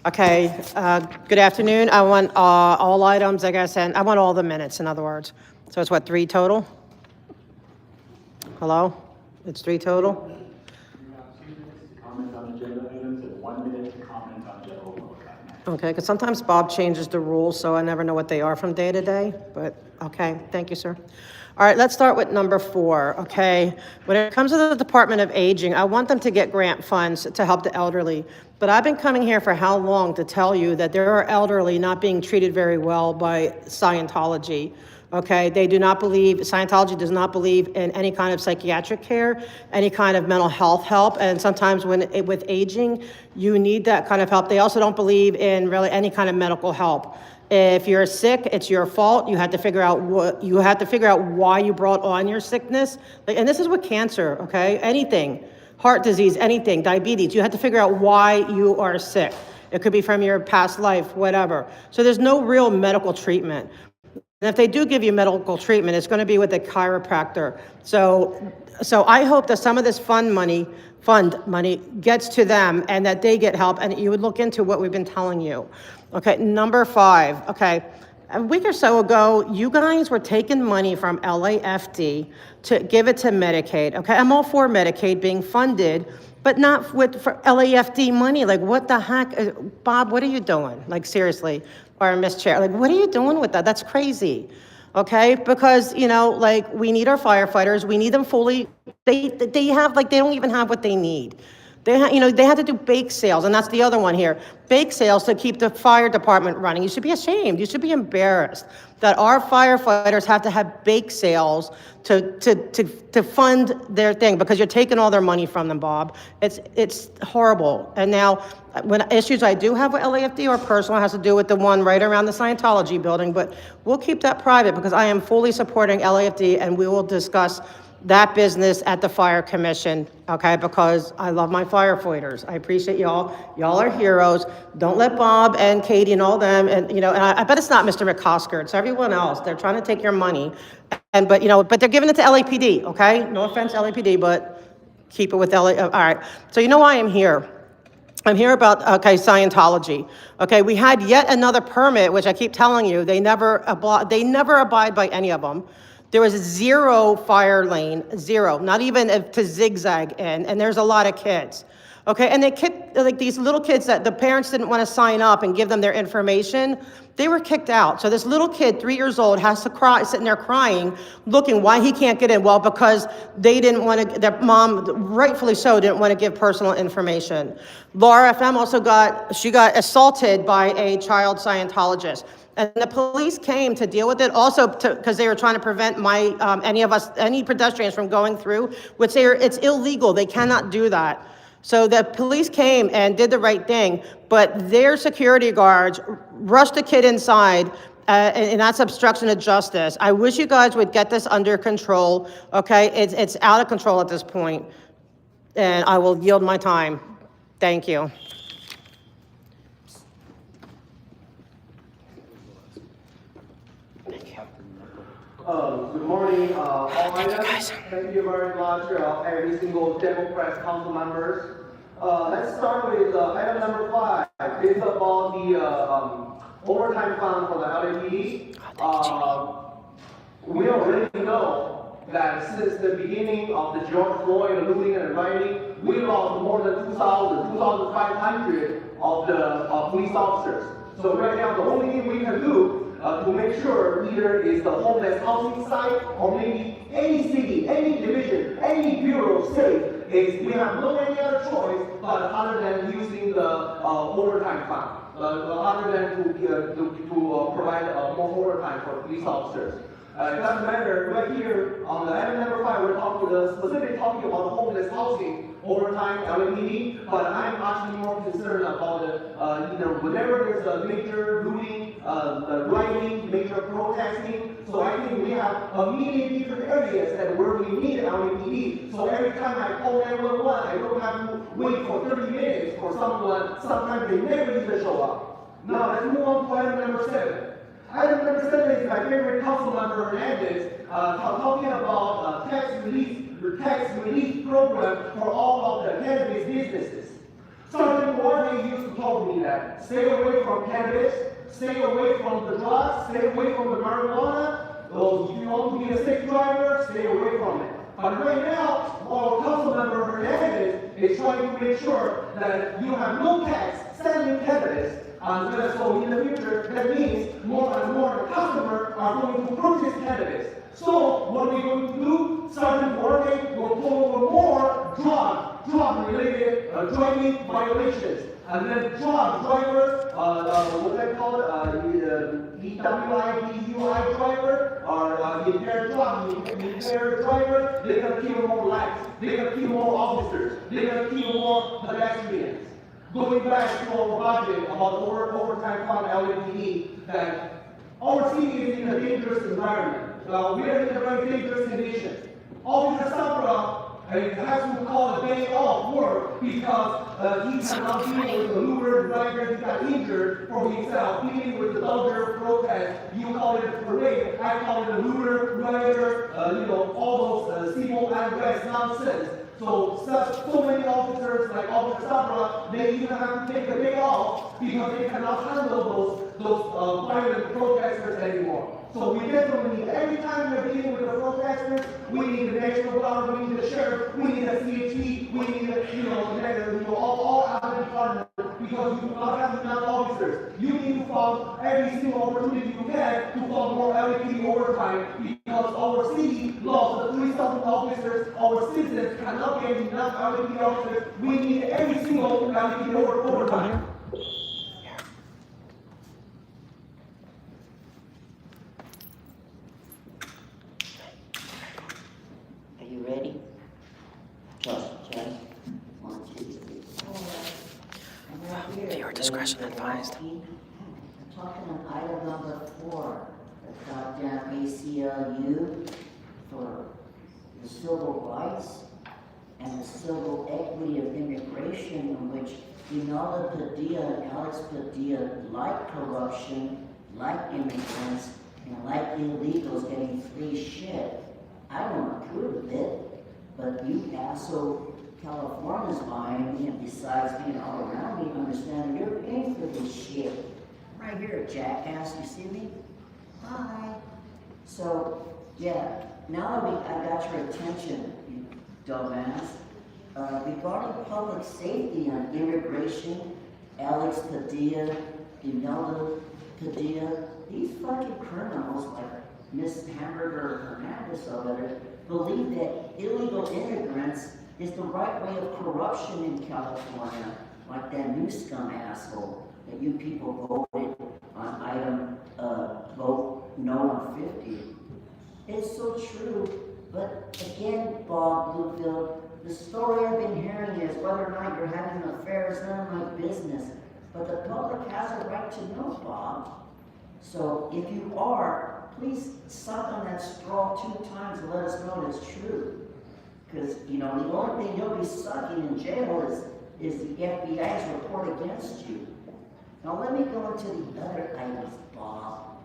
Okay, good afternoon. I want all items, I guess, and I want all the minutes, in other words. So it's what, 3 total? Hello? It's 3 total? You have 2 minutes to comment on agenda items and 1 minute to comment on general public comment. Okay, because sometimes Bob changes the rules, so I never know what they are from day to day, but, okay, thank you, sir. All right, let's start with number 4, okay? When it comes to the Department of Aging, I want them to get grant funds to help the elderly. But I've been coming here for how long to tell you that there are elderly not being treated very well by Scientology. Okay, they do not believe, Scientology does not believe in any kind of psychiatric care, any kind of mental health help, and sometimes with aging, you need that kind of help. They also don't believe in really any kind of medical help. If you're sick, it's your fault. You have to figure out why you brought on your sickness. And this is with cancer, okay? Anything, heart disease, anything, diabetes. You have to figure out why you are sick. It could be from your past life, whatever. So there's no real medical treatment. And if they do give you medical treatment, it's going to be with a chiropractor. So I hope that some of this fund money gets to them and that they get help, and you would look into what we've been telling you. Okay, number 5. Okay, a week or so ago, you guys were taking money from LAFD to give it to Medicaid. Okay, I'm all for Medicaid being funded, but not for LAFD money. Like, what the heck? Bob, what are you doing? Like, seriously. Or Miss Chair, like, what are you doing with that? That's crazy. Okay, because, like, we need our firefighters. We need them fully. They don't even have what they need. They had to do bake sales, and that's the other one here. Bake sales to keep the fire department running. You should be ashamed. You should be embarrassed that our firefighters have to have bake sales to fund their thing, because you're taking all their money from them, Bob. It's horrible. And now, when issues I do have with LAFD are personal, has to do with the one right around the Scientology building, but we'll keep that private because I am fully supporting LAFD, and we will discuss that business at the Fire Commission, okay, because I love my firefighters. I appreciate y'all. Y'all are heroes. Don't let Bob and Katie and all them, and I bet it's not Mr. McCosker, it's everyone else. They're trying to take your money, but they're giving it to LAPD, okay? No offense, LAPD, but keep it with LA. All right, so you know why I'm here. I'm here about, Scientology. Okay, we had yet another permit, which I keep telling you, they never abide by any of them. There was 0 fire lane, 0, not even to zigzag in, and there's a lot of kids. Okay, and they kicked, like, these little kids that the parents didn't want to sign up and give them their information, they were kicked out. So this little kid, 3 years old, has to cry, sitting there crying, looking why he can't get in. Well, because they didn't want to, their mom, rightfully so, didn't want to give personal information. Laura FM also got assaulted by a child Scientologist. And the police came to deal with it, also because they were trying to prevent any pedestrians from going through, which it's illegal. They cannot do that. So the police came and did the right thing, but their security guards rushed the kid inside, and that's obstruction of justice. I wish you guys would get this under control, okay? It's out of control at this point, and I will yield my time. Thank you. Good morning, all Thank you, guys. Thank you very much, every single Democrat council members. Let's start with item number 5. It's about the overtime fund for the LAPD. We already know that since the beginning of the George Floyd looting and rioting, we lost more than 2,500 of the police officers. So right now, the only thing we can do to make sure either is the homeless housing site or maybe any city, any division, any bureau safe, is we have no any other choice but other than using the overtime fund, other than to provide more overtime for police officers. It doesn't matter, right here on the item number 5, we're talking specifically talking about the homeless housing overtime LAPD, but I'm actually more concerned about whenever there's a major looting, rioting, major protesting. So I think we have a million different areas that where we need LAPD. So every time I call 911, I don't have to wait for 30 minutes for someone. Sometimes they never even show up. Now let's move on to item number 7. Item number 7 is my favorite council member Hernandez talking about tax relief program for all of the cannabis businesses. Sergeant Duarte used to tell me that stay away from cannabis, stay away from the drugs, stay away from the marijuana. If you want to be a safe driver, stay away from it. But right now, our council member Hernandez is trying to make sure that you have no tax selling cannabis. So in the future, that means more and more customers are going to purchase cannabis. So what we're going to do, Sergeant Duarte will pull over more drug-related driving violations. And then drivers, what they call it, EWI, DUI driver, or impaired driver, they're gonna kill more lives, they're gonna kill more officers, they're gonna kill more pedestrians. Going back to our budget about overtime fund LAPD, that our city is in a dangerous environment. We are in a very dangerous condition. Officer Sabra has to call a day off work because he cannot deal with the looter driver who got injured for himself, dealing with the Dodger protest. You call it a parade, I call it a looter driver, all those civil unrest nonsense. So many officers, like Officer Sabra, they even have to take a day off because they cannot handle those violent protesters anymore. So we definitely need, every time we're dealing with the protesters, we need the National Guard, we need the sheriff, we need the CHP, we need all other departments, because you do not have enough officers. You need to find every single opportunity you can to fund more LAPD overtime, because our city lost the 3,000 officers, our citizens cannot get enough LAPD officers. We need every single LAPD overtime. Are you ready? Just, 1, 2, 3, 4. Viewer discretion advised. Talking on item number 4, the goddamn ACLU for the civil rights and the civil equity of immigration, in which Inala Padilla and Alex Padilla like corruption, like immigrants, and like illegals getting free shit. I don't approve of it, but you asshole Californians buying me, and besides being all around me, understand you're paying for this shit. Right here, jackass, you see me? Hi. So, yeah, now I got your attention, you dumbass. Regarding public safety and immigration, Alex Padilla, Imelda Padilla, these fucking criminals like Miss Hamburger Hernandez over there believe that illegal immigrants is the right way of corruption in California, like that new scum asshole that you people voted on item vote no on 50. It's so true, but again, Bob Bluefield, the story I've been hearing is whether or not you're having an affair is none of my business, but the public has a right to know, Bob. So if you are, please suck on that straw 2 times and let us know it's true. Because, the only thing you'll be sucking in jail is the FBI's report against you. Now let me go into the other items, Bob.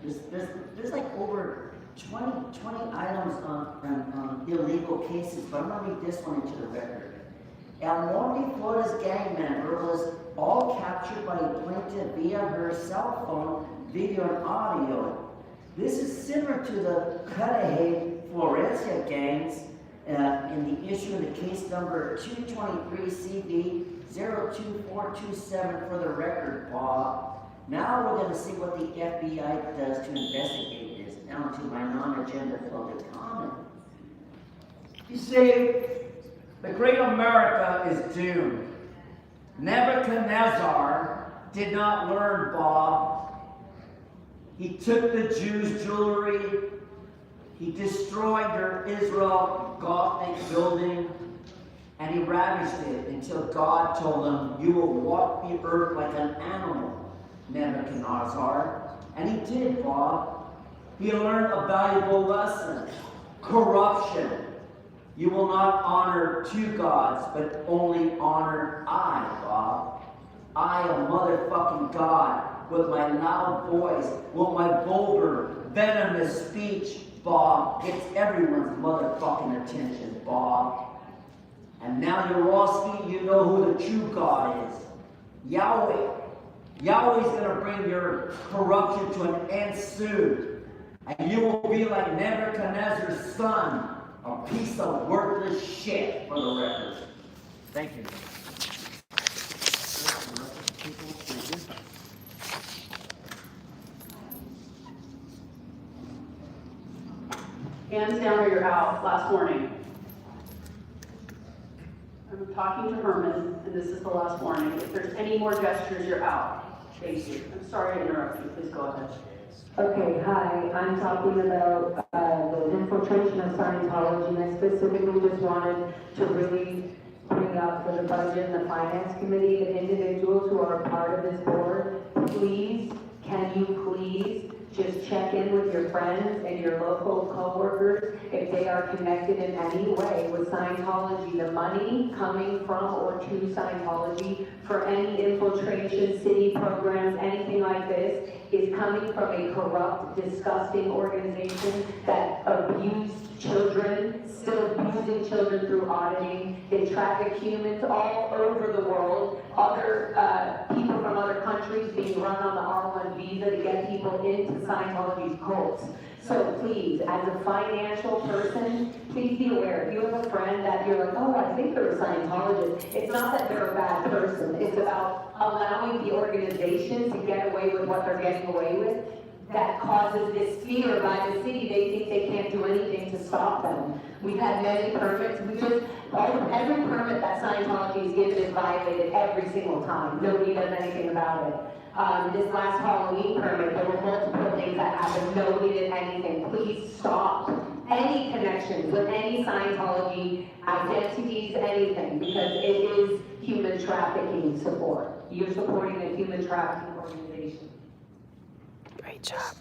There's like over 20 items on illegal cases, but I'm gonna read this one into the record. El Norte, Florida's gang member was all captured by a plaintiff via her cell phone, video and audio. This is similar to the Cudahy, Florencia gangs in the issue of the case number 223 CV02427 for the record, Bob. Now we're going to see what the FBI does to investigate this. Now to my non-agenda public comment. You see, the great America is doomed. Nebuchadnezzar did not learn, Bob. He took the Jews' jewelry, he destroyed their Israel Gothic building, and he ravaged it until God told him, you will walk the earth like an animal, Nebuchadnezzar. And he did, Bob. He learned a valuable lesson. Corruption. You will not honor 2 gods, but only honor I, Bob. I, a motherfucking God, with my loud voice, with my vulgar, venomous speech, Bob, gets everyone's motherfucking attention, Bob. And now Yarovsky, you know who the true God is. Yahweh. Yahweh's gonna bring your corruption to an end soon. And you will be like Nebuchadnezzar's son, a piece of worthless shit, for the record. Thank you. Hands down or you're out. Last warning. I'm talking to Herman, and this is the last warning. If there's any more gestures, you're out. Thank you. I'm sorry to interrupt you. Please go ahead. Okay, hi, I'm talking about the infiltration of Scientology, and I specifically just wanted to really bring up for the budget and the finance committee, the individuals who are a part of this board, please, can you please just check in with your friends and your local coworkers if they are connected in any way with Scientology. The money coming from or to Scientology for any infiltration, city programs, anything like this, is coming from a corrupt, disgusting organization that abused children, still abusing children through auditing. They traffic humans all over the world. Other people from other countries being run on the R1 visa to get people into Scientology's cults. So please, as a financial person, please be aware. If you have a friend that you're like, oh, I think they're a Scientologist, it's not that they're a bad person. It's about allowing the organization to get away with what they're getting away with. That causes this fear by the city. They think they can't do anything to stop them. We've had many permits. Every permit that Scientology is given is violated every single time. Nobody does anything about it. This last Halloween permit, there were multiple things that happened. Nobody did anything. Please stop any connections with any Scientology identities, anything, because it is human trafficking support. You're supporting a human trafficking organization. Great job.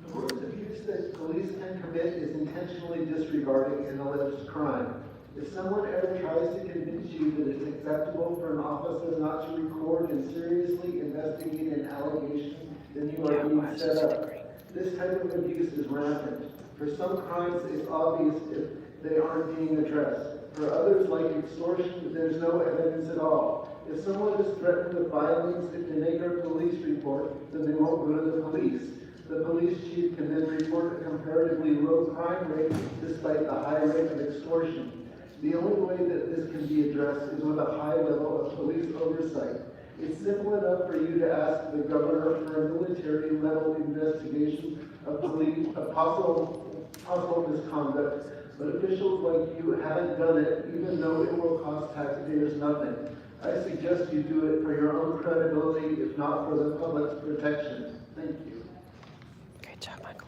The worst abuse that police can commit is intentionally disregarding an alleged crime. If someone ever tries to convince you that it's acceptable for an officer not to record and seriously investigate an allegation, then you are being set up. This type of abuse is rampant. For some crimes, it's obvious if they aren't being addressed. For others, like extortion, there's no evidence at all. If someone is threatened with violence, if they make a police report, then they won't go to the police. The police chief can then report a comparatively low crime rate despite the high rate of extortion. The only way that this can be addressed is with a high level of police oversight. It's simple enough for you to ask the governor for a military-level investigation of possible misconduct, but officials like you haven't done it, even though it will cost taxpayers nothing. I suggest you do it for your own credibility, if not for the public's protection. Thank you. Great job, Michael.